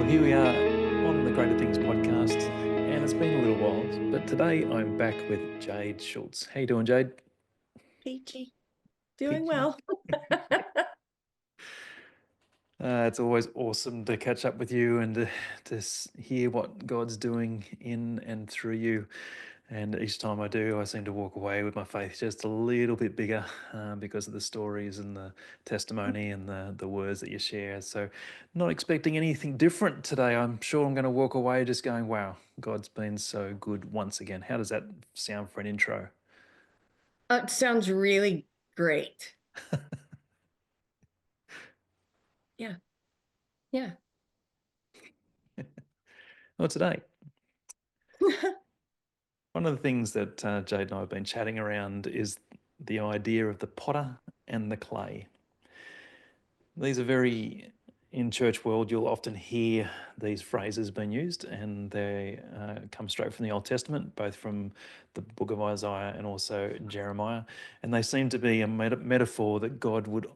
Well, here we are on the Greater Things podcast, and it's been a little while, but today I'm back with Jade Schultz. How you doing, Jade? Peachy. Doing Peachy. well. It's always awesome to catch up with you and to hear what God's doing in and through you. And each time I do, I seem to walk away with my faith just a little bit bigger because of the stories and the testimony and the words that you share. So, not expecting anything different today. I'm sure I'm going to walk away just going, wow, God's been so good once again. How does that sound for an intro? It sounds really great. Yeah. Yeah. Well, today, one of the things that Jade and I have been chatting around is the idea of the potter and the clay. These are very, in church world, you'll often hear these phrases being used, and they come straight from the Old Testament, both from the book of Isaiah and also Jeremiah. And they seem to be a metaphor that God would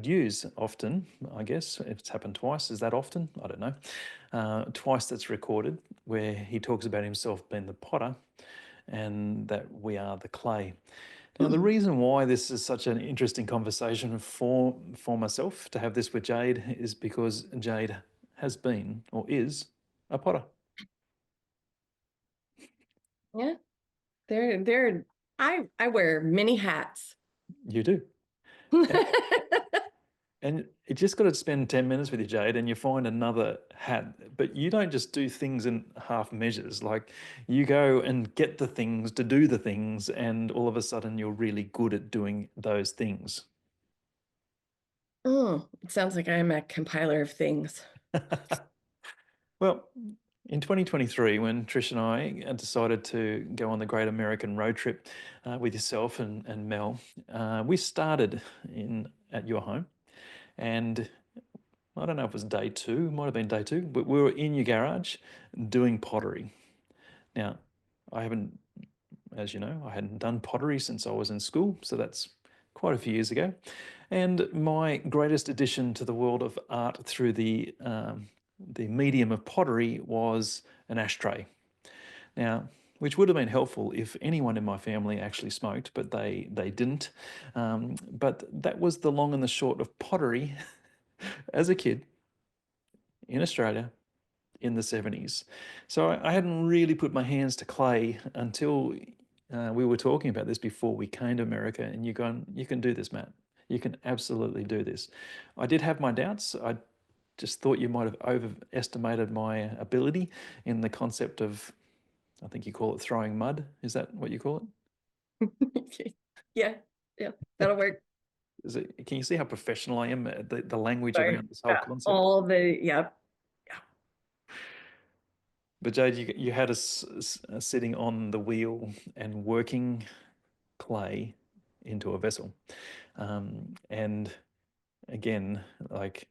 use often, I guess. If it's happened twice, is that often? I don't know. Twice that's recorded, where he talks about himself being the potter and that we are the clay. Now, the reason why this is such an interesting conversation for myself to have this with Jade is because Jade has been or is a potter. Yeah. I wear many hats. You do. And, and you just got to spend 10 minutes with you, Jade, and you find another hat. But you don't just do things in half measures. Like you go and get the things to do the things, and all of a sudden you're really good at doing those things. It sounds like I'm a compiler of things. Well, in 2023, when Trish and I decided to go on the Great American Road Trip with yourself and Mel, we started in at your home, and I don't know if it was day two, might have been day two, but we were in your garage doing pottery. Now, I haven't, as you know, I hadn't done pottery since I was in school, so that's quite a few years ago. And my greatest addition to the world of art through the medium of pottery was an ashtray. Now, which would have been helpful if anyone in my family actually smoked, but they didn't. But that was the long and the short of pottery as a kid in Australia in the 70s. So I hadn't really put my hands to clay until we were talking about this before we came to America. And you're going, you can do this, Matt. You can absolutely do this. I did have my doubts. I just thought you might have overestimated my ability in the concept of, I think you call it throwing mud. Is that what you call Yeah. Yeah. That'll work. Is it? Can you see how professional I am at the language Sorry. around this whole Yeah. concept? All the, yeah. Yeah. But Jade, you had us sitting on the wheel and working clay into a vessel. And again, like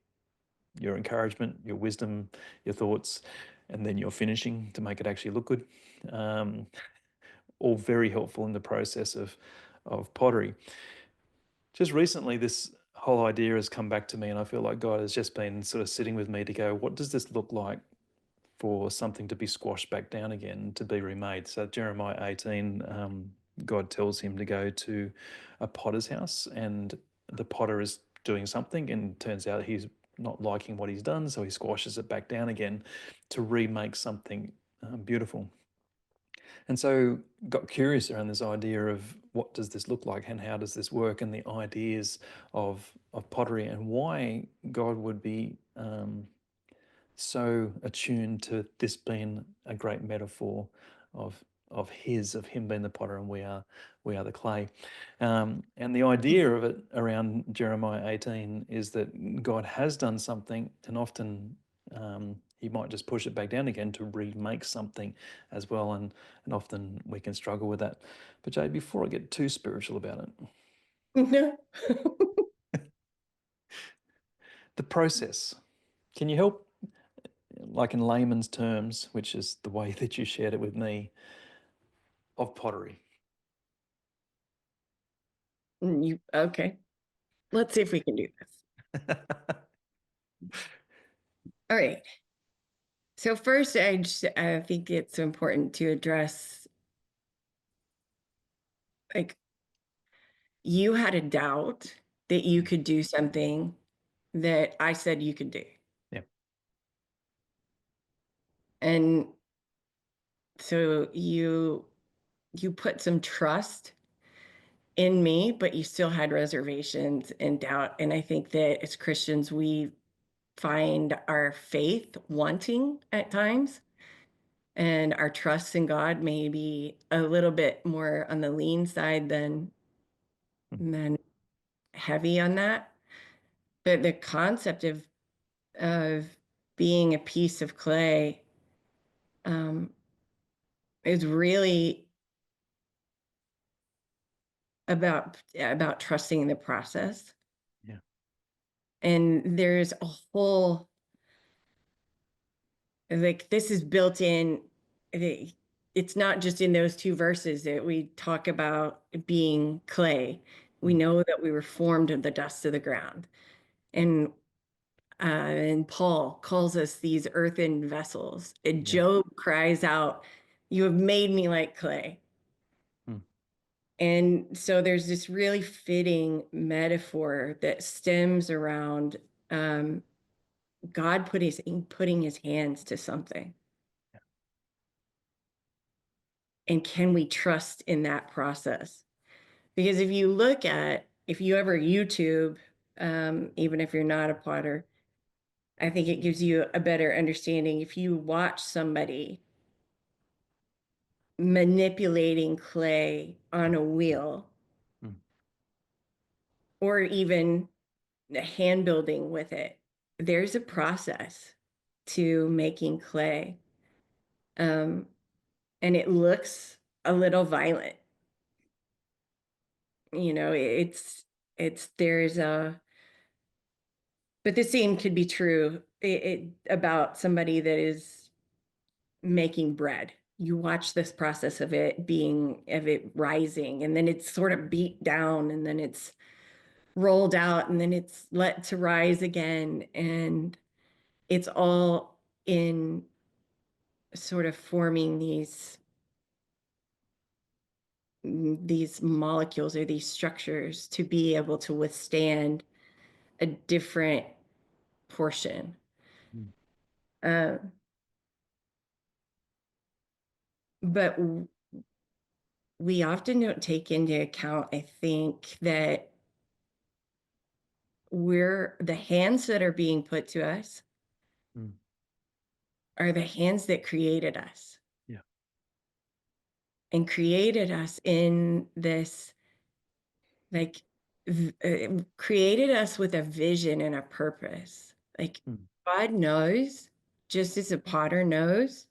your encouragement, your wisdom, your thoughts, and then your finishing to make it actually look good. Um, all very helpful in the process of pottery. Just recently, this whole idea has come back to me, and I feel like God has just been sort of sitting with me to go, what does this look like for something to be squashed back down again, to be remade? So Jeremiah 18, God tells him to go to a potter's house, and the potter is doing something, and turns out he's not liking what he's done, so he squashes it back down again to remake something beautiful. And so got curious around this idea of what does this look like and how does this work, and the ideas of pottery and why God would be so attuned to this being a great metaphor of of him being the potter and we are the clay. And the idea of it around Jeremiah 18 is that God has done something, and often he might just push it back down again to remake something as well. And often we can struggle with that. But Jay, before I get too spiritual about No. it, the process, can you help, like in layman's terms, which is the way that you shared it with me, of pottery? Okay. Let's see if we can do this. All right. So first, I think it's important to address, like, you had a doubt that you Mm. could do something that I said you could do. Yeah. And so you put some trust in me, but you still had reservations and doubt. And I think that as Christians, we find our faith wanting at times, and our trust in God may be a little bit more on the lean side Mm. than heavy on that. But the concept of being a piece of clay, um, is really about trusting the process. Yeah. And there's a whole, like, this is built in. it- it's not just in those two verses that we talk about being clay. We Mm. know that we were formed of the dust of the ground, and Paul calls us these earthen vessels. And Yeah. Job cries out, "You have made me like clay." Mm. And so there's this really fitting metaphor that stems around, um, God putting his hands to something. Yeah. And can we trust in that process? Because if you ever YouTube, even if you're not a potter, I think it gives you a better understanding. If you watch somebody manipulating clay on a wheel, Mm. or even hand building with it, there's a process to making clay. Um, and it looks a little violent. There's a, but the same could be true about somebody that is making bread. You watch this process of it rising, and then it's sort of beat down, and then it's rolled out, and then it's let to rise again. And it's all in sort of forming these molecules or these structures to be able to withstand a different portion. Mm. Uh, but we often don't take into account, I think, that the hands that are being put to us Mm. are the hands that created us, Yeah. and created us in this, like, created us with a vision and a purpose. Like, Mm. God knows, just as a potter knows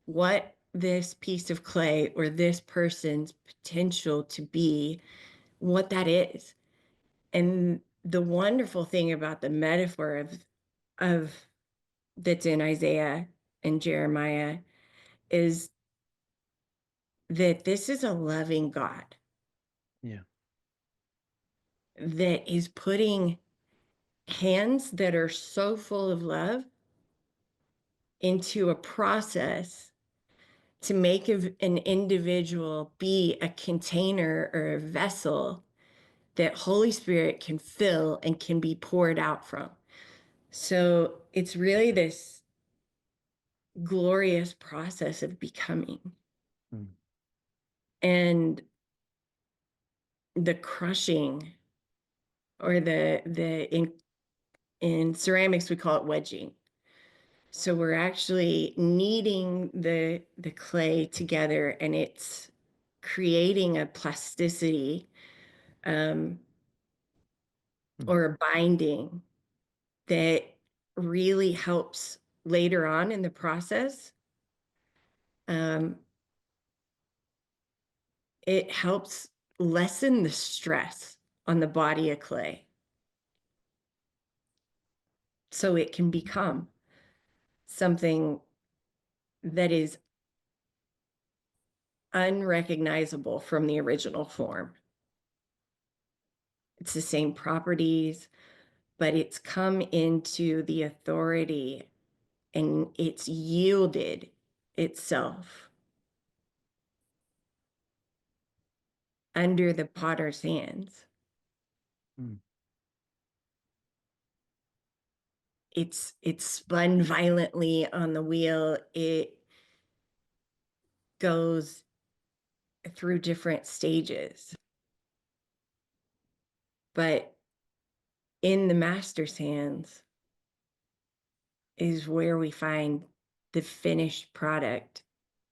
what this piece of clay or this person's potential to be, what that is. And the wonderful thing about the metaphor of that's in Isaiah and Jeremiah is that this is a loving God Yeah. that is putting hands that are so full of love into a process to make an individual be a container or a vessel that Holy Spirit can fill and can be poured out from. So it's really this glorious process of becoming. Mm. And the crushing, or in ceramics we call it wedging. So we're actually kneading the clay together, and it's creating a plasticity, um, Mm. or a binding that really helps later on in the process. Um, it helps lessen the stress on the body of clay so it can become something that is unrecognizable from the original form. It's the same properties, but it's come into the authority and it's yielded itself under the potter's hands. Mm. It's spun violently on the wheel. It goes through different stages. But in the master's hands is where we find the finished product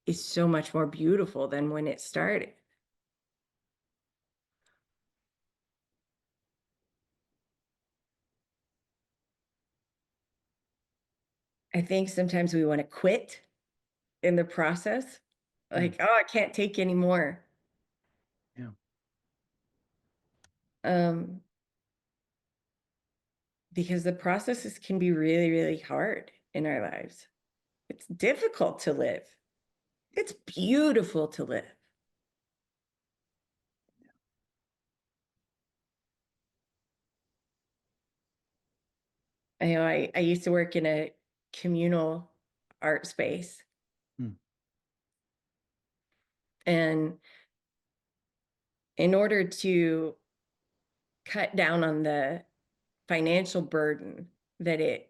is so much more beautiful than when it started. I think sometimes we want to quit in the process. Mm. Like, oh, I can't take anymore. Yeah. Um, because the processes can be really, really hard in our lives. It's difficult to live. It's beautiful to live. I know I used to work in a communal art space. Mm. And in order to cut down on the financial burden that it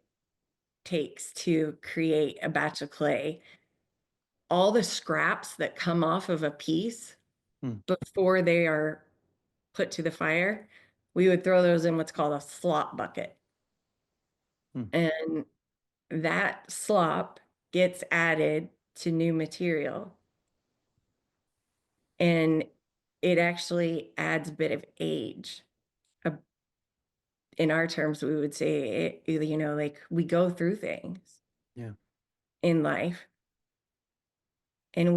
takes to create a batch of clay, all the scraps that come off of a piece Mm. before they are put to the fire, we would throw those in what's called a slop bucket. Mm. And that slop gets added to new material. And it actually adds a bit of age. A In our terms, we would say, like we go through things Yeah. in life, and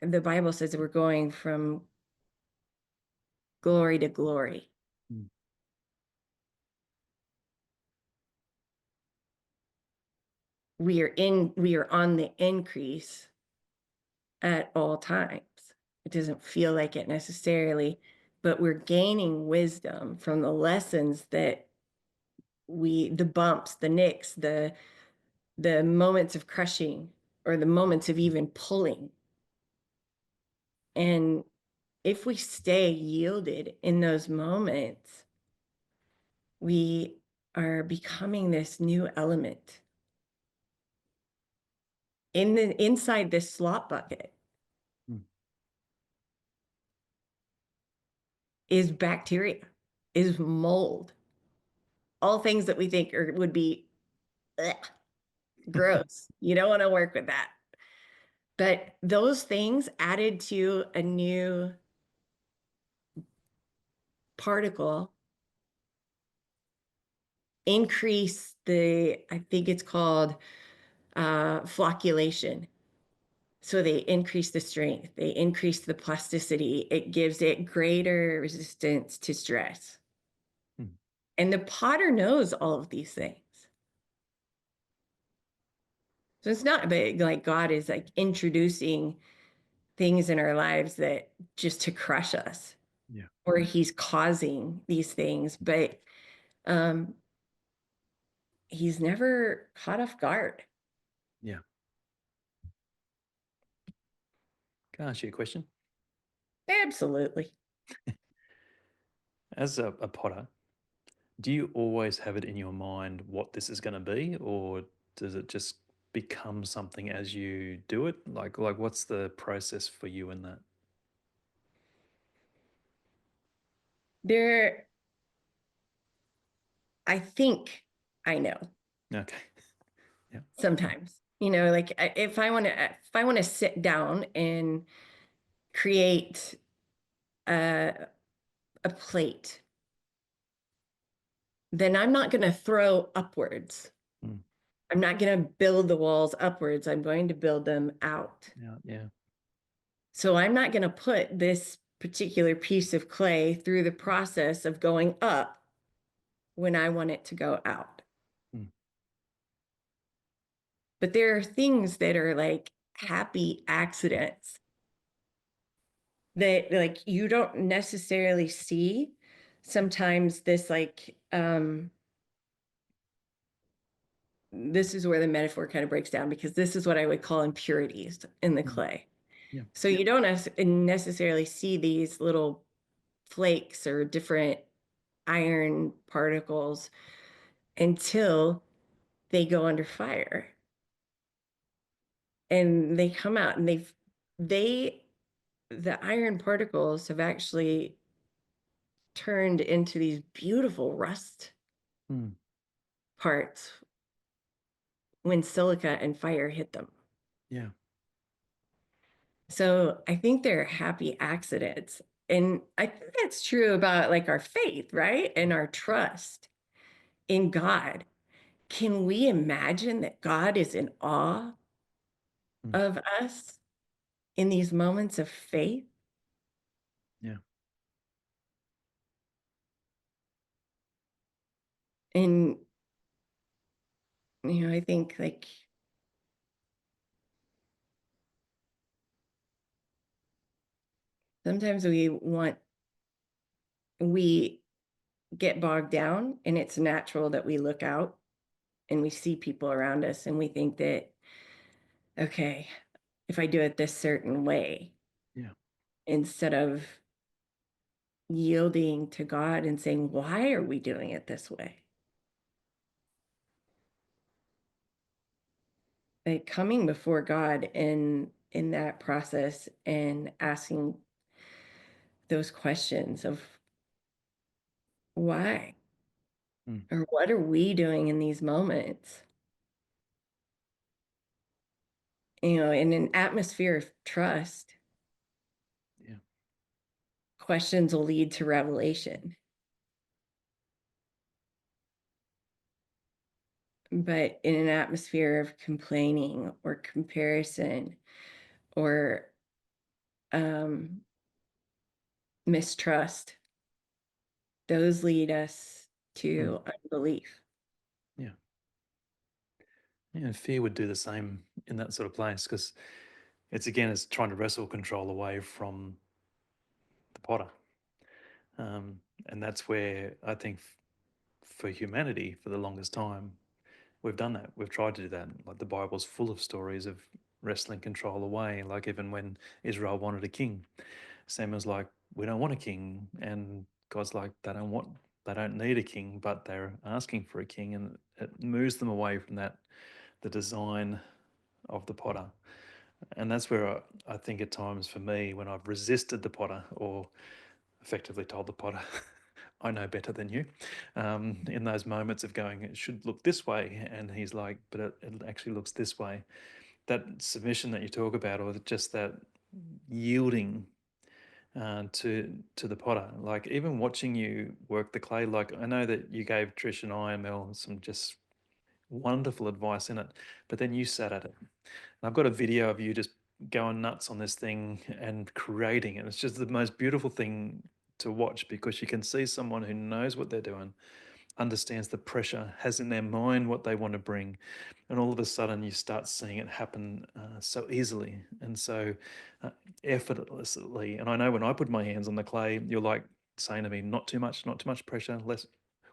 the Bible says we're going from glory to glory. Mm. We are on the increase at all times. It doesn't feel like it necessarily, but we're gaining wisdom from the lessons that the bumps, the nicks, the moments of crushing or the moments of even pulling. And if we stay yielded in those moments, we are becoming this new element inside this slop bucket Mm. is bacteria, is mold, all things that we think would be ugh, gross. You don't want to work with that. But those things added to a new particle increase I think it's called flocculation. So they increase the strength, they increase the plasticity. It gives it greater resistance to stress. Mm. And the potter knows all of these things. So it's not like God is like introducing things in our lives that just to crush us, Yeah. or he's causing these things, but um, he's never caught off guard. Yeah. Can I ask you a question? Absolutely. As a potter, do you always have it in your mind what this is going to be, or does it just become something as you do it? Like what's the process for you in that? There, I think I know Okay. Yeah. sometimes, like if I want to sit down and create a, a plate, then I'm not going to throw upwards. Mm. I'm not going to build the walls upwards. I'm going to build them out. Yeah. Yeah. So I'm not going to put this particular piece of clay through the process of going up when I want it to go out. Mm. But there are things that are like happy accidents that like you don't necessarily see. Sometimes this like this is where the metaphor kind of breaks down, because this is what I would call impurities in the Mm. clay. Yeah. So you don't necessarily see these little flakes or different iron particles until they go under fire and they come out, and they the iron particles have actually turned into these beautiful rust Mm. parts when silica and fire hit them. Yeah. So I think they're happy accidents. And I think that's true about like our faith, right? And our trust in God. Can we imagine that God is in awe Mm. of us in these moments of faith? Yeah. And, I think like sometimes we get bogged down, and it's natural that we look out and we see people around us and we think that, okay, if I do it this certain way, Yeah. instead of yielding to God and saying, why are we doing it this way? Like coming before God in that process and asking those questions of why, Mm. or what are we doing in these moments? In an atmosphere of trust, Yeah. questions will lead to revelation. But in an atmosphere of complaining or comparison or um, mistrust, those lead us Mm. to unbelief. Yeah. Yeah. And fear would do the same in that sort of place, because it's trying to wrestle control away from the potter. And that's where I think for humanity, for the longest time, we've done that. We've tried to do that. Like the Bible's full of stories of wrestling control away. Like even when Israel wanted a king, Samuel's like, "We don't want a king," and God's like, they don't need a king, but they're asking for a king, and it moves them away from the design of the potter. And that's where I think at times for me, when I've resisted the potter or effectively told the potter, I know better than you, in those moments of going, it should look this way. And he's like, but it actually looks this way. That submission that you talk about, or just that yielding to the potter. Like even watching you work the clay, like I know that you gave Trish and I and Mel some just wonderful advice in it, but then you sat at it. And I've got a video of you just going nuts on this thing and creating it. It's just the most beautiful thing to watch, because you can see someone who knows what they're doing, understands the pressure, has in their mind what they want to bring, and all of a sudden you start seeing it happen so easily and so uh, effortlessly. And I know when I put my hands on the clay, you're like saying to me, not too much pressure, less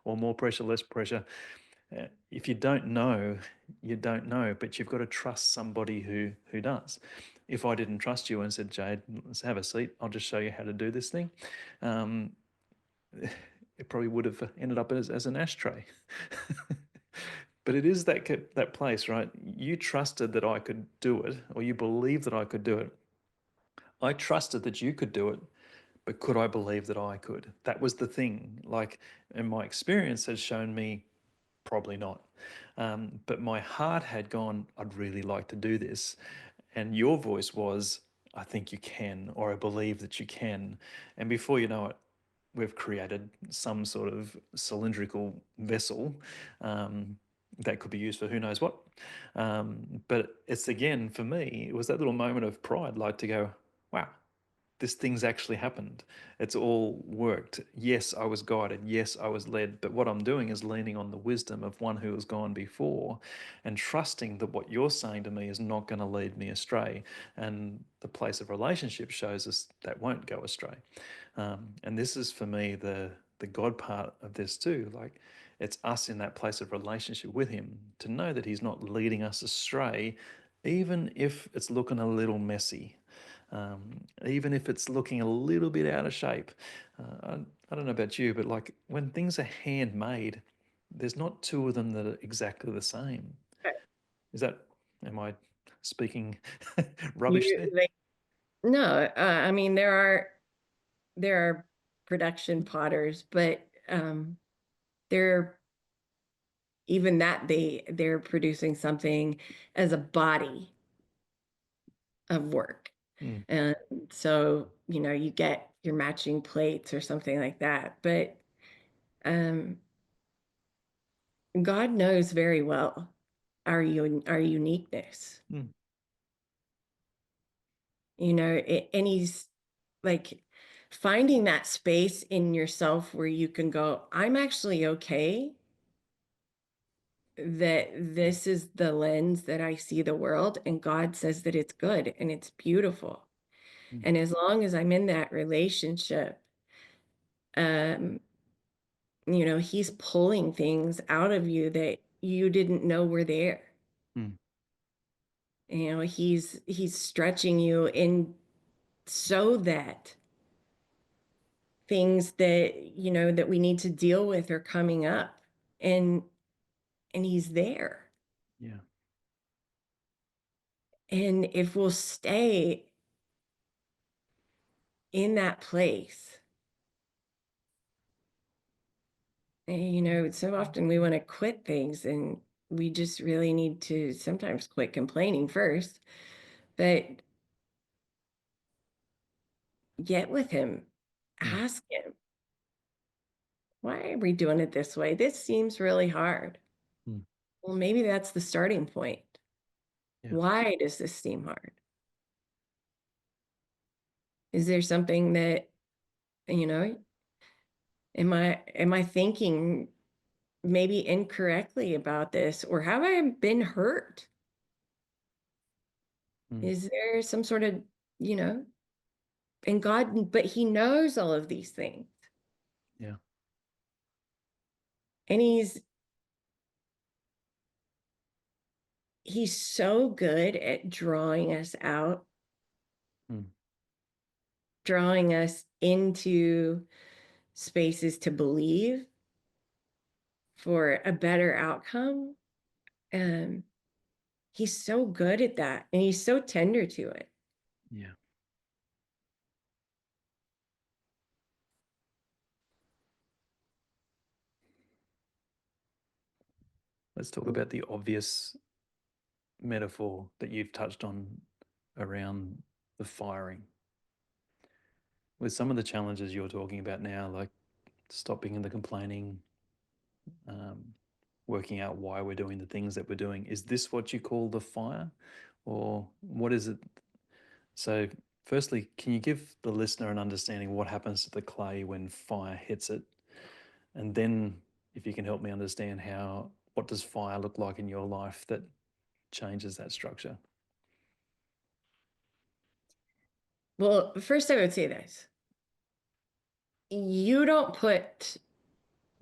or more pressure, less pressure. If you don't know, you don't know, but you've got to trust somebody who does. If I didn't trust you and said, Jade, let's have a seat, I'll just show you how to do this thing, um, it probably would have ended up as an ashtray. But it is that place, right? You trusted that I could do it, or you believed that I could do it. I trusted that you could do it, but could I believe that I could? That was the thing. Like, and my experience has shown me probably not. But my heart had gone, I'd really like to do this. And your voice was, I think you can, or I believe that you can. And before you know it, we've created some sort of cylindrical vessel that could be used for who knows what. But it's again, for me, it was that little moment of pride, like to go, wow, this thing's actually happened. It's all worked. Yes, I was guided. Yes, I was led. But what I'm doing is leaning on the wisdom of one who has gone before and trusting that what you're saying to me is not going to lead me astray. And the place of relationship shows us that won't go astray. And this is for me the God part of this too. Like it's us in that place of relationship with him to know that he's not leading us astray, even if it's looking a little messy, even if it's looking a little bit out of shape. I don't know about you, but like when things are handmade, there's not two of them that are exactly the same. Is that, am I speaking rubbish You there? like no, I mean there are production potters, but they're even that they're producing something as a body of work. Mm, And so, you get your matching plates or something like that. But um, God knows very well our uniqueness, mm, and he's like finding that space in yourself where you can go, I'm actually okay that this is the lens that I see the world, and God says that it's good and it's beautiful. mm, And as long as I'm in that relationship, um, he's pulling things out of you that you didn't know were there. mm, He's stretching you in so that things that we need to deal with are coming up, and he's there. yeah. And if we'll stay in that place, so often we want to quit things, and we just really need to sometimes quit complaining first, but get with him, Mm, ask him, why are we doing it this way? This seems really hard. mm, Well, maybe that's the starting point. yeah. Why does this seem hard? Is there something that, you know, am I thinking maybe incorrectly about this, or have I been hurt? Mm, Is there some sort of, you know, and God, but he knows all of these things. yeah. And he's so good at drawing us out, Mm, drawing us into spaces to believe for a better outcome. And he's so good at that, and he's so tender to it. yeah. Let's talk about the obvious metaphor that you've touched on around the firing. With some of the challenges you're talking about now, like stopping in the complaining, um, working out why we're doing the things that we're doing, is this what you call the fire? Or what is it? So, firstly, can you give the listener an understanding what happens to the clay when fire hits it? And then, if you can help me understand what does fire look like in your life that changes that structure? Well, first I would say this. You don't put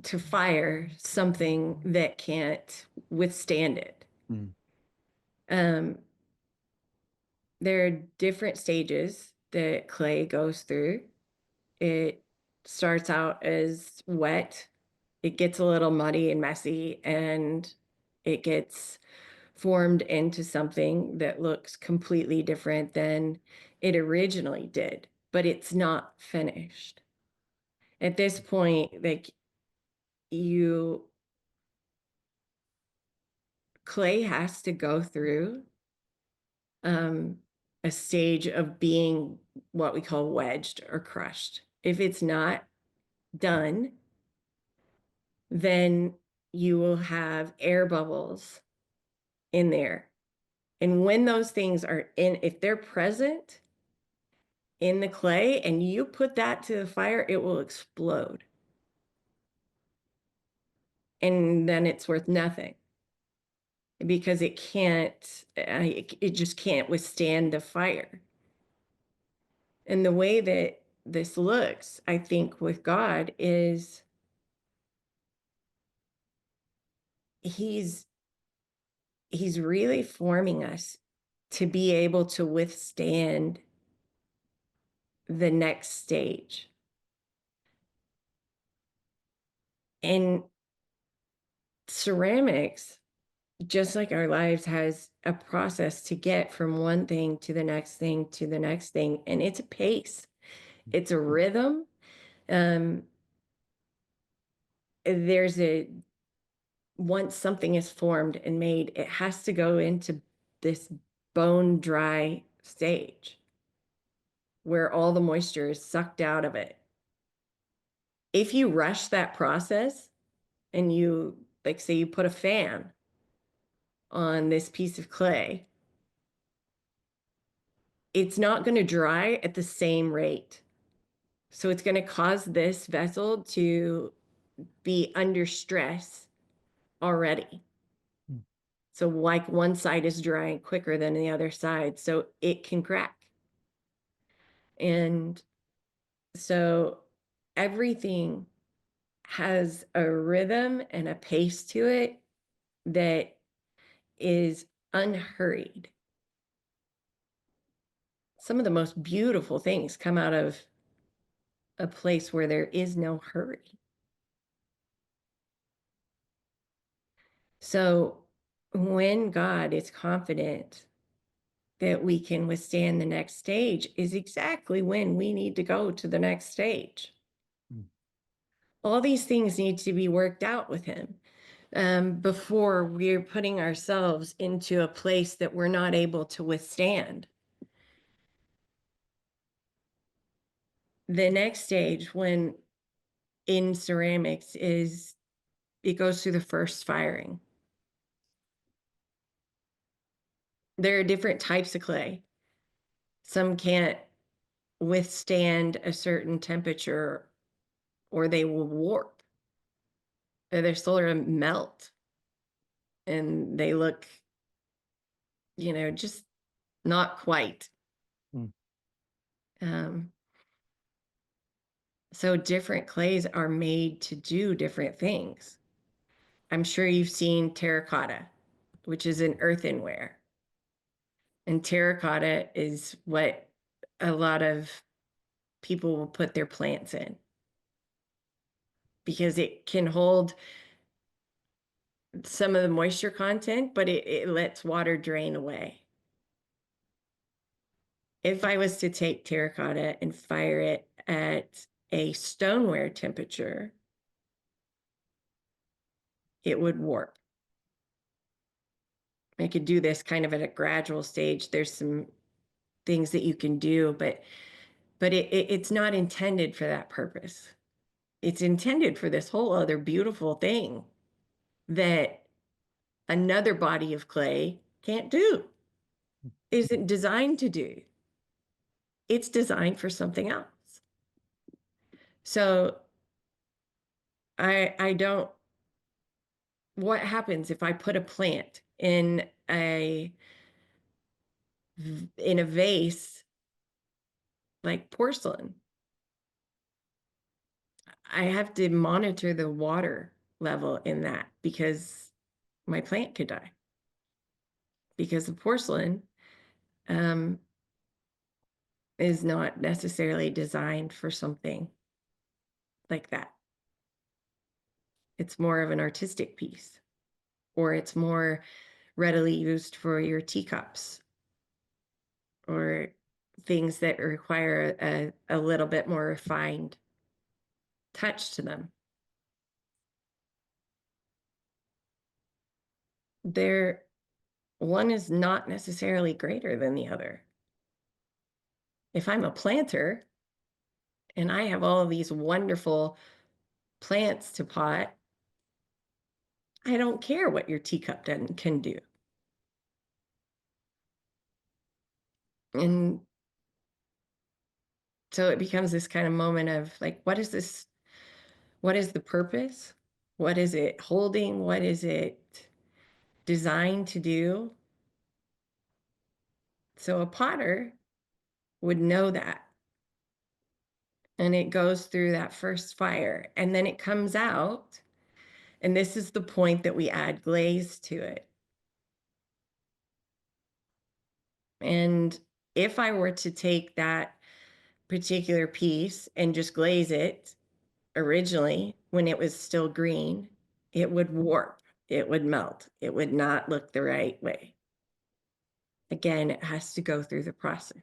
to fire something that can't withstand it. Mm, Um, there are different stages that clay goes through. It starts out as wet, it gets a little muddy and messy, and it gets formed into something that looks completely different than it originally did, but it's not finished. At this point, like you clay has to go through um, a stage of being what we call wedged or crushed. If it's not done, then you will have air bubbles in there. And when those things are in, if they're present in the clay and you put that to the fire, it will explode. And then it's worth nothing because it just can't withstand the fire. And the way that this looks, I think, with God is he's really forming us to be able to withstand the next stage. And ceramics, just like our lives, has a process to get from one thing to the next thing to the next thing. And it's a pace, it's a rhythm. Um, there's a Once something is formed and made, it has to go into this bone dry stage where all the moisture is sucked out of it. If you rush that process and you, like, say you put a fan on this piece of clay, it's not going to dry at the same rate. So it's going to cause this vessel to be under stress already. Mm. So, like, one side is drying quicker than the other side, so it can crack. And so everything has a rhythm and a pace to it that is unhurried. Some of the most beautiful things come out of a place where there is no hurry. So when God is confident that we can withstand the next stage, is exactly when we need to go to the next stage. Mm. All these things need to be worked out with him before we're putting ourselves into a place that we're not able to withstand. The next stage, when in ceramics, is it goes through the first firing. There are different types of clay. Some can't withstand a certain temperature, or they will warp, or their sort of melt, and they look, just not quite. Mm. Um, so different clays are made to do different things. I'm sure you've seen terracotta, which is an earthenware. And terracotta is what a lot of people will put their plants in because it can hold some of the moisture content, but it lets water drain away. If I was to take terracotta and fire it at a stoneware temperature, it would warp. I could do this kind of at a gradual stage. There's some things that you can do, but it's not intended for that purpose. It's intended for this whole other beautiful thing that another body of clay can't do, isn't designed to do. It's designed for something else. So I don't, what happens if I put a plant in a vase like porcelain? I have to monitor the water level in that because my plant could die, because the porcelain um, is not necessarily designed for something like that. It's more of an artistic piece, or it's more readily used for your teacups or things that require a little bit more refined touch to them. There, one is not necessarily greater than the other. If I'm a planter and I have all of these wonderful plants to pot, I don't care what your teacup can do. And so it becomes this kind of moment of like, what is this? What is the purpose? What is it holding? What is it designed to do? So a potter would know that. And it goes through that first fire, and then it comes out And this is the point that we add glaze to it. And if I were to take that particular piece and just glaze it originally when it was still green, it would warp, it would melt, it would not look the right way. Again, it has to go through the process.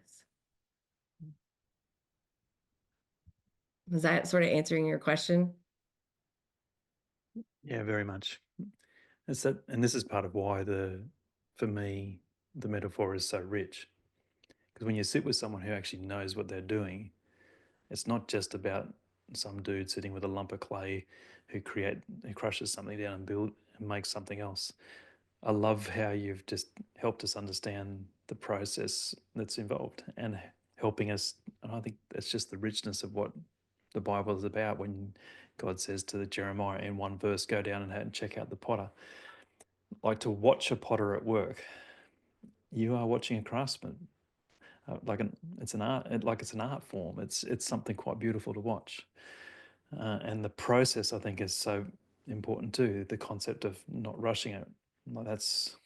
Is that sort of answering your question? Yeah, very much. It's that, and this is part of why for me, the metaphor is so rich. Because when you sit with someone who actually knows what they're doing, it's not just about some dude sitting with a lump of clay who crushes something down and makes something else. I love how you've just helped us understand the process that's involved and helping us. And I think that's just the richness of what the Bible is about when God says to the Jeremiah in one verse, go down and check out the potter. Like to watch a potter at work, you are watching a craftsman. It's an art, like it's an art form. It's something quite beautiful to watch, and the process I think is so important too. The concept of not rushing it. Like that's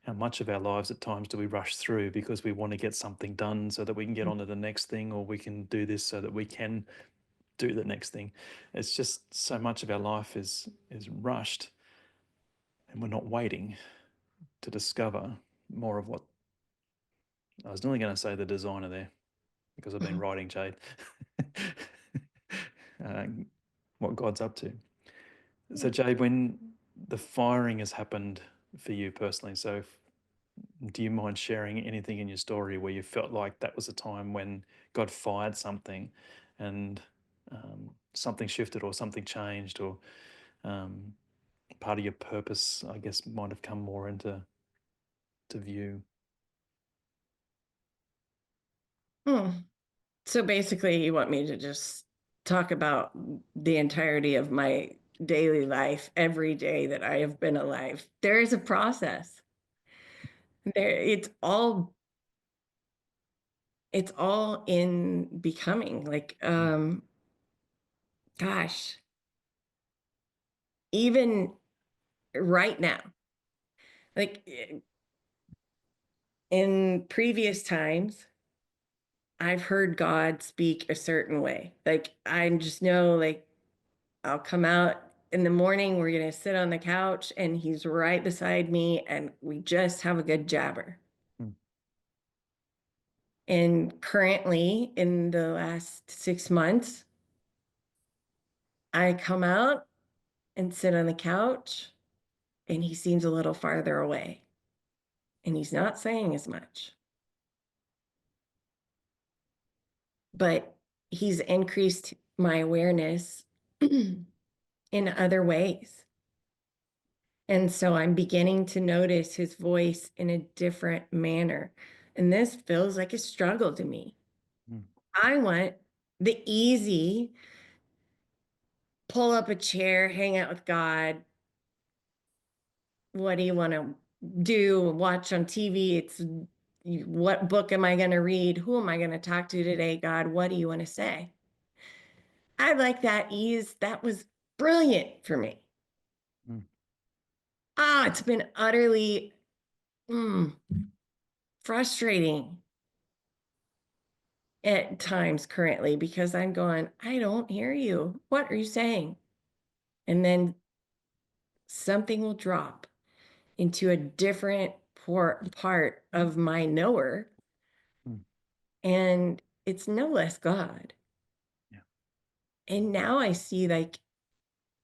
how much of our lives at times do we rush through because we want to get something done so that we can get on to the next thing, or we can do this so that we can do the next thing. It's just so much of our life is rushed, and we're not waiting to discover more of what I was nearly going to say the designer there because I've been writing Jade. uh, what God's up to. So Jade, when the firing has happened for you personally, do you mind sharing anything in your story where you felt like that was a time when God fired something and something shifted or something changed or um, part of your purpose, I guess, might have come more into view? Hmm. So basically, you want me to just talk about the entirety of my daily life every day that I have been alive. There is a process. It's all in becoming. Like, Mm, gosh, even right now, like in previous times, I've heard God speak a certain way. Like I just know, like I'll come out in the morning, we're gonna sit on the couch, and he's right beside me, and we just have a good jabber. mm, And currently, in the last 6 months, I come out and sit on the couch, and he seems a little farther away, and he's not saying as much, but he's increased my awareness in other ways. And so I'm beginning to notice his voice in a different manner. And this feels like a struggle to me. mm, I want the easy pull up a chair, hang out with God. What do you want to do? Watch on TV? What book am I going to read? Who am I going to talk to today, God? What do you want to say? I like that ease. That was brilliant for me. mm, It's been utterly mm, frustrating at times currently because I'm going, I don't hear you. What are you saying? And then something will drop into a different part of my knower, mm. and it's no less God. Yeah. And now I see, like,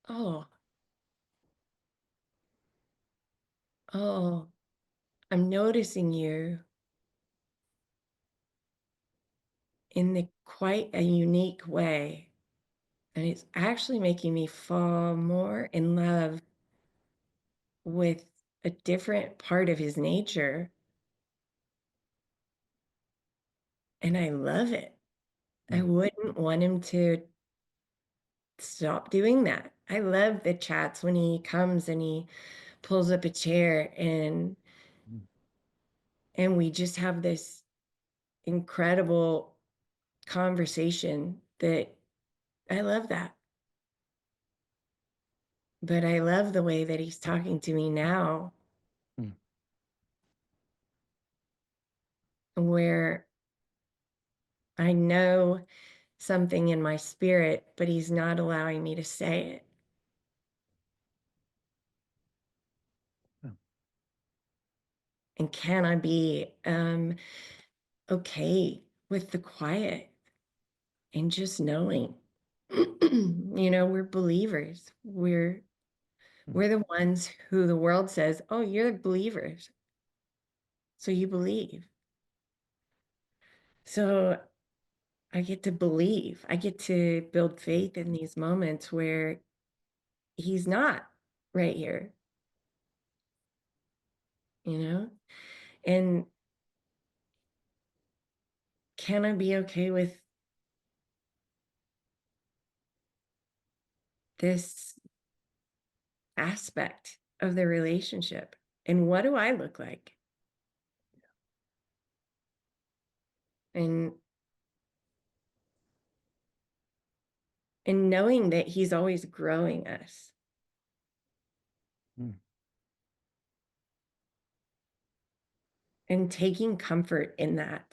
oh, oh, I'm noticing you in quite a unique way. And it's actually making me fall more in love with a different part of his nature. And I love it. I Mm, wouldn't want him to stop doing that. I love the chats when he comes and he pulls up a chair, mm, and we just have this incredible conversation that I love that. But I love the way that he's talking to me now, Mm. where I know something in my spirit, but he's not allowing me to say it. Yeah. And can I be okay with the quiet and just knowing, we're believers. Mm. We're the ones who the world says, oh, you're believers. So you believe. So I get to believe. I get to build faith in these moments where he's not right here, you know? And can I be okay with this aspect of the relationship? And what do I look like? And knowing that he's always growing us Mm. and taking comfort in that.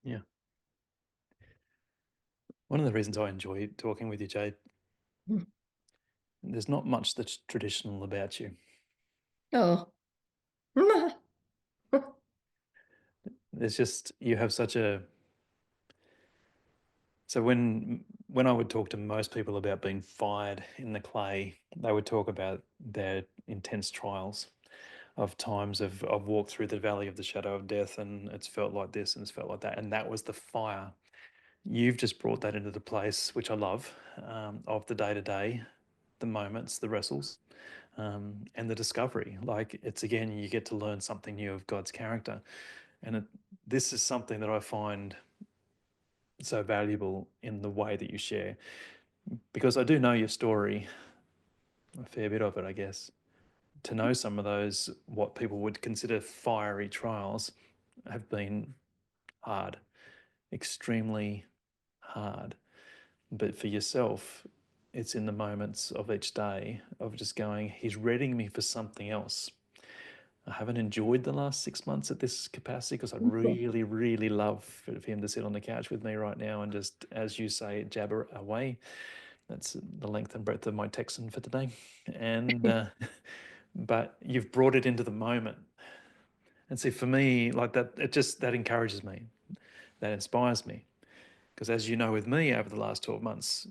Yeah. One of the reasons I enjoy talking with you, Jade, Mm. there's not much that's traditional about you. Oh. There's just, you have such a, so when I would talk to most people about being fired in the clay, they would talk about their intense trials of times of I've walked through the valley of the shadow of death and it's felt like this and it's felt like that. And that was the fire. You've just brought that into the place, which I love, of the day to day, the moments, the wrestles, and the discovery. Like it's again, you get to learn something new of God's character. And this is something that I find so valuable in the way that you share, because I do know your story, a fair bit of it, I guess. To know some of those, what people would consider fiery trials, have been hard, extremely hard. But for yourself, it's in the moments of each day of just going, He's readying me for something else. I haven't enjoyed the last 6 months at this capacity because I'd really, really love for him to sit on the couch with me right now and just, as you say, jabber away. That's the length and breadth of my Texan for today. And, but you've brought it into the moment. And see, for me, like that, that encourages me, that inspires me. Because as you know, with me over the last 12 months,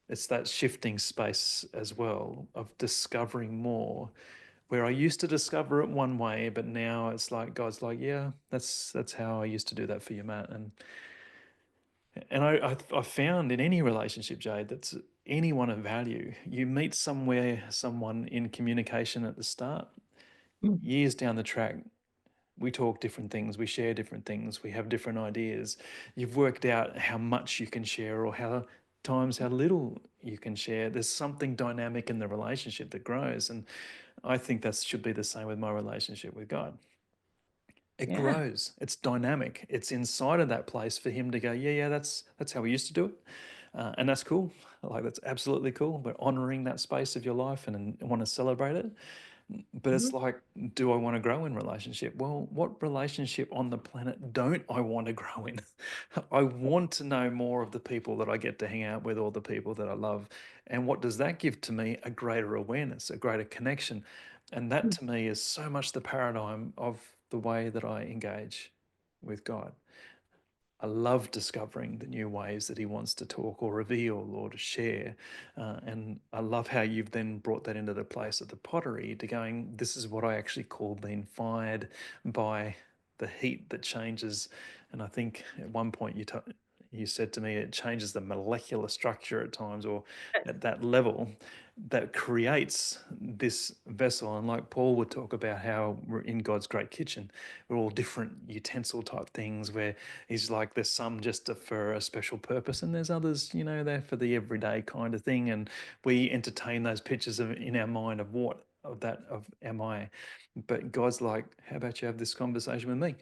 it's that shifting space as well of discovering more, where I used to discover it one way, but now it's like God's like, yeah, that's how I used to do that for you, Matt. And I found in any relationship, Jade, that's anyone of value. You meet someone in communication at the start, years down the track, we talk different things, we share different things, we have different ideas. You've worked out how much you can share or how little you can share. There's something dynamic in the relationship that grows. And I think that should be the same with my relationship with God. It Yeah. grows. It's dynamic. It's inside of that place for him to go, yeah, that's how we used to do it, and that's cool. Like that's absolutely cool. But honoring that space of your life and want to celebrate it. But it's Mhm. like, do I want to grow in relationship? Well, what relationship on the planet don't I want to grow in? I want to know more of the people that I get to hang out with or the people that I love. And what does that give to me? A greater awareness, a greater connection. And that to me is so much the paradigm of the way that I engage with God. I love discovering the new ways that he wants to talk or reveal or to share. And I love how you've then brought that into the place of the pottery to going, this is what I actually call being fired by the heat that changes. And I think at one point you said to me it changes the molecular structure at times or at that level that creates this vessel. And like Paul would talk about how we're in God's great kitchen, we're all different utensil type things where he's like, there's some just for a special purpose, and there's others, they're for the everyday kind of thing. And we entertain those pictures in our mind of what of that of am I. But God's like, how about you have this conversation with me?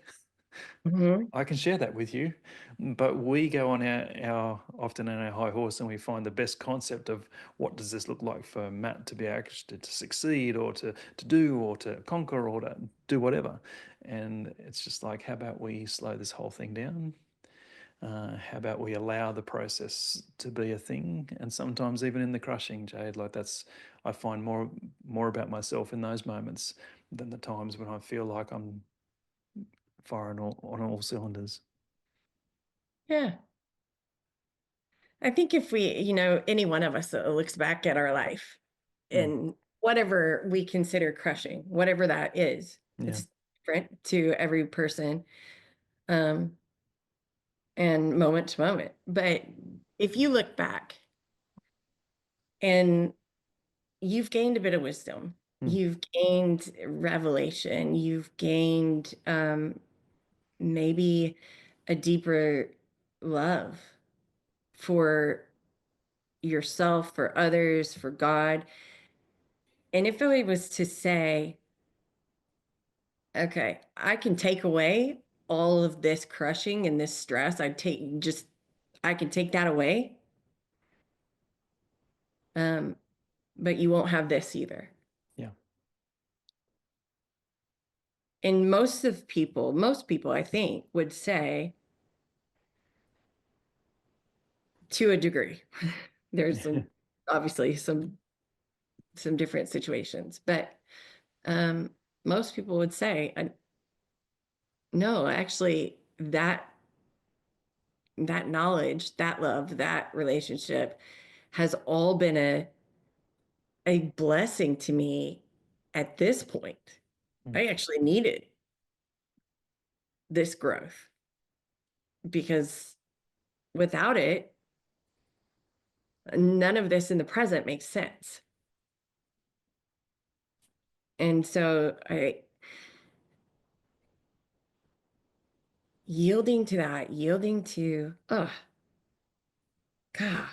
I can share that with you, but we go on our often on our high horse and we find the best concept of what does this look like for Matt to be actually to succeed or to do or to conquer or to do whatever. And it's just like, how about we slow this whole thing down? How about we allow the process to be a thing? And sometimes even in the crushing, Jade, like that's, I find more about myself in those moments than the times when I feel like I'm firing on all cylinders. Yeah. I think if we, any one of us looks back at our life Mm, and whatever we consider crushing, whatever that is, yeah. it's different to every person, um, and moment to moment. But if you look back and you've gained a bit of wisdom, Mm, you've gained revelation, you've gained maybe a deeper love for yourself, for others, for God. And if I was to say, okay, I can take away all of this crushing and this stress, I can take that away. Um, but you won't have this either. yeah. And most people, I think, would say to a degree. There's obviously some different situations, but um, most people would say, no, actually, that knowledge, that love, that relationship has all been a blessing to me at this point. Mm, I actually needed this growth because without it, none of this in the present makes sense. And so I yielding to that, yielding to, oh God,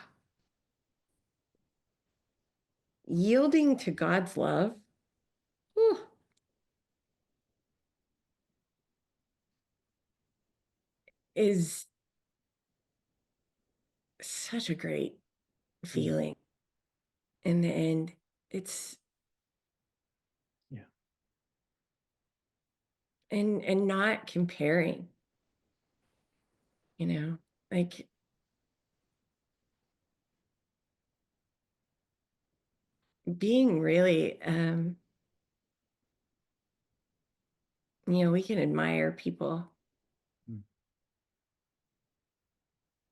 yielding to God's love, whew, is such a great mm, feeling in the end. It's yeah. and not comparing, you know, like being really we can admire people, Mm,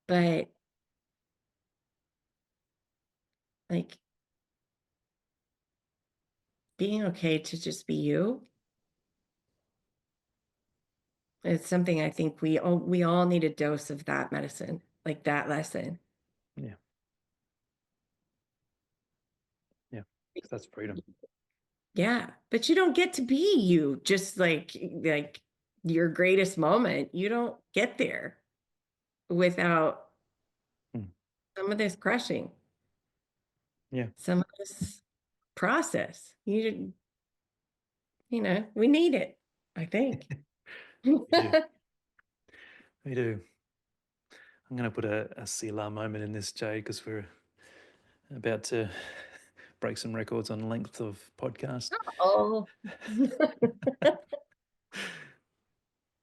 but like being okay to just be you is something I think we all need a dose of that medicine, like that lesson. yeah. Yeah. Because that's freedom. Yeah, but you don't get to be you just like your greatest moment. You don't get there without Mm, some of this crushing, yeah. some of this process. We need it, I think. We do. We do. I'm going to put a Selah moment in this, Jay, because we're about to break some records on length of podcast. Oh.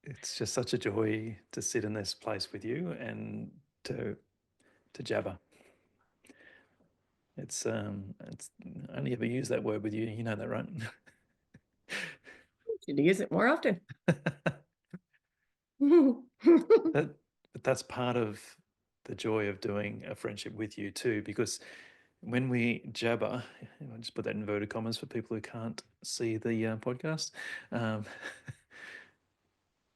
It's just such a joy to sit in this place with you and to jabber. It's I only ever use that word with you. You know that, right? Should use it more often. that but that's part of the joy of doing a friendship with you too, because when we jabber, I'll just put that in inverted commas for people who can't see the podcast. Um,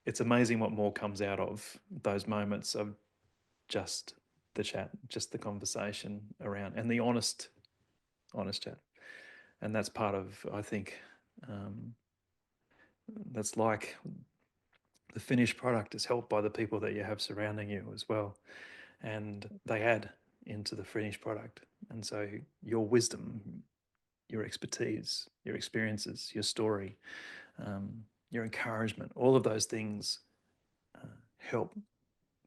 it's amazing what more comes out of those moments of just the chat, just the conversation around, and the honest chat. And that's part of, I think, um, that's like the finished product is helped by the people that you have surrounding you as well, and they add into the finished product. And so your wisdom, your expertise, your experiences, your story, your encouragement, all of those things help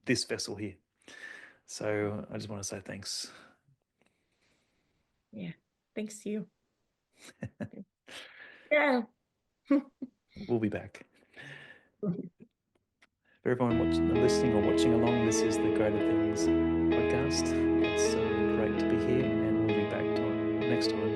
this vessel here. So I just want to say thanks. Yeah. Thanks to you. Yeah. We'll be back. For everyone listening or watching along, this is the Greater Things podcast. It's great to be here, and we'll be back next time.